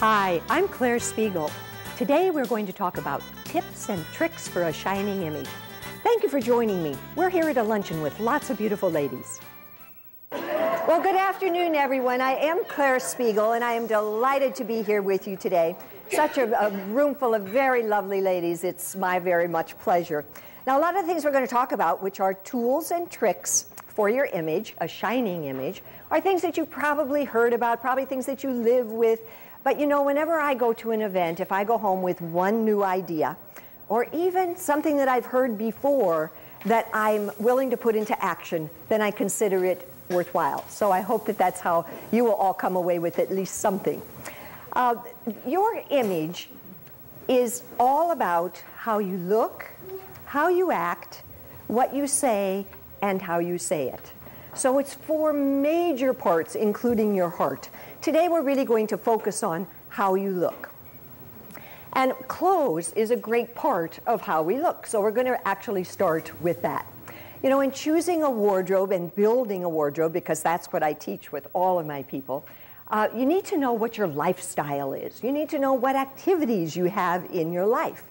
Hi, I'm Clare Spiegel. Today we're going to talk about tips and tricks for a shining image. Thank you for joining me. We're here at a luncheon with lots of beautiful ladies. Well, good afternoon, everyone. I am Clare Spiegel, and I am delighted to be here with you today. Such a room full of very lovely ladies. It's my very much pleasure. Now, a lot of the things we're going to talk about, which are tools and tricks for your image, a shining image, are things that you've probably heard about, probably things that you live with. But you know, whenever I go to an event, if I go home with one new idea, or even something that I've heard before that I'm willing to put into action, then I consider it worthwhile. So I hope that that's how you will all come away with at least something. Your image is all about how you look, how you act, what you say, and how you say it. So it's four major parts, including your heart. Today we're really going to focus on how you look. And clothes is a great part of how we look. So we're going to actually start with that. You know, in choosing a wardrobe and building a wardrobe, because that's what I teach with all of my people, you need to know what your lifestyle is. You need to know what activities you have in your life.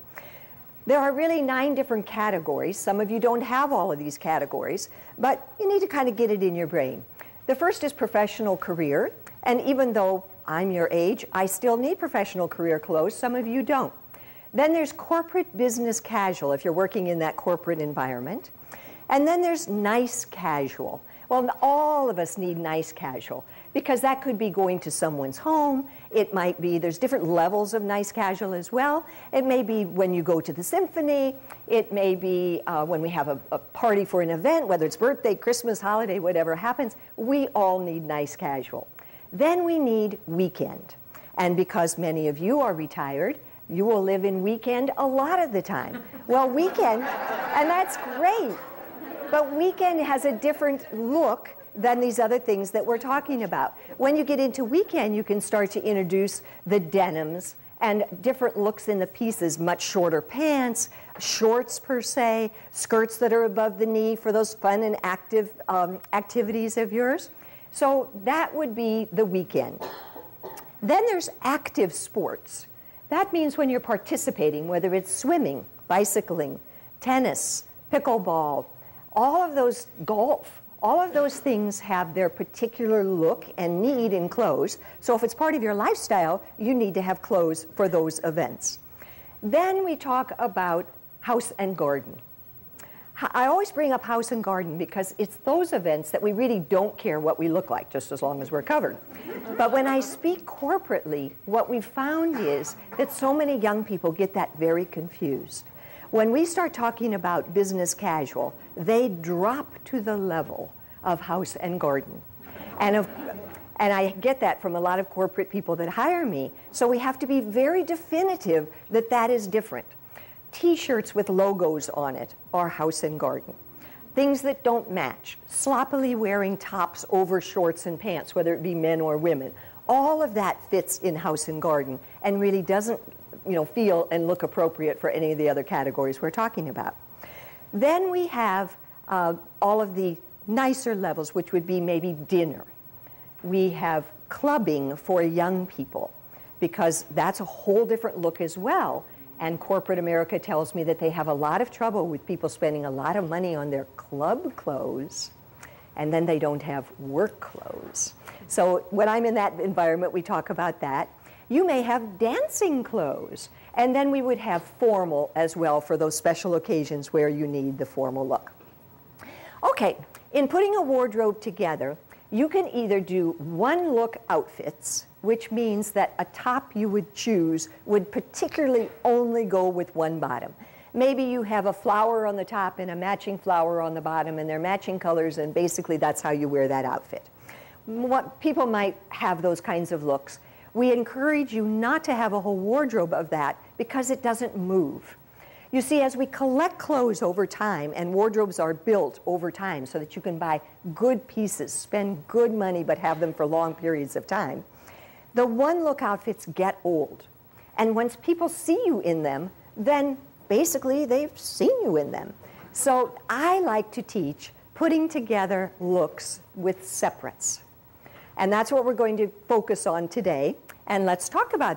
There are really 9 different categories. Some of you don't have all of these categories, but you need to kind of get it in your brain. The first is professional career, and even though I'm your age, I still need professional career clothes. Some of you don't. Then there's corporate business casual, if you're working in that corporate environment. And then there's nice casual. Well, all of us need nice casual, because that could be going to someone's home. It might be, there's different levels of nice casual as well. It may be when you go to the symphony. It may be when we have a party for an event, whether it's birthday, Christmas, holiday, whatever happens. We all need nice casual. Then we need weekend. And because many of you are retired, you will live in weekend a lot of the time. Well, weekend, and that's great. But weekend has a different look than these other things that we're talking about. When you get into weekend, you can start to introduce the denims and different looks in the pieces, much shorter pants, shorts per se, skirts that are above the knee for those fun and active activities of yours. So that would be the weekend. Then there's active sports. That means when you're participating, whether it's swimming, bicycling, tennis, pickleball, all of those, golf, all of those things have their particular look and need in clothes. So if it's part of your lifestyle, you need to have clothes for those events. Then we talk about house and garden. I always bring up house and garden because it's those events that we really don't care what we look like, just as long as we're covered. But when I speak corporately, what we've found is that so many young people get that very confused. When we start talking about business casual, they drop to the level of house and garden. And I get that from a lot of corporate people that hire me. So we have to be very definitive that that is different. T-shirts with logos on it are house and garden. Things that don't match, sloppily wearing tops over shorts and pants, whether it be men or women, all of that fits in house and garden and really doesn't feel and look appropriate for any of the other categories we're talking about. Then we have all of the nicer levels, which would be maybe dinner. We have clubbing for young people, because that's a whole different look as well. And corporate America tells me that they have a lot of trouble with people spending a lot of money on their club clothes, and then they don't have work clothes. So when I'm in that environment, we talk about that. You may have dancing clothes, and then we would have formal as well for those special occasions where you need the formal look. Okay, in putting a wardrobe together, you can either do one look outfits, which means that a top you would choose would particularly only go with one bottom. Maybe you have a flower on the top and a matching flower on the bottom, and they're matching colors, and basically that's how you wear that outfit. People might have those kinds of looks. We encourage you not to have a whole wardrobe of that because it doesn't move. You see, as we collect clothes over time, and wardrobes are built over time so that you can buy good pieces, spend good money, but have them for long periods of time, the one-look outfits get old. And once people see you in them, then basically they've seen you in them. So I like to teach putting together looks with separates. And that's what we're going to focus on today. And let's talk about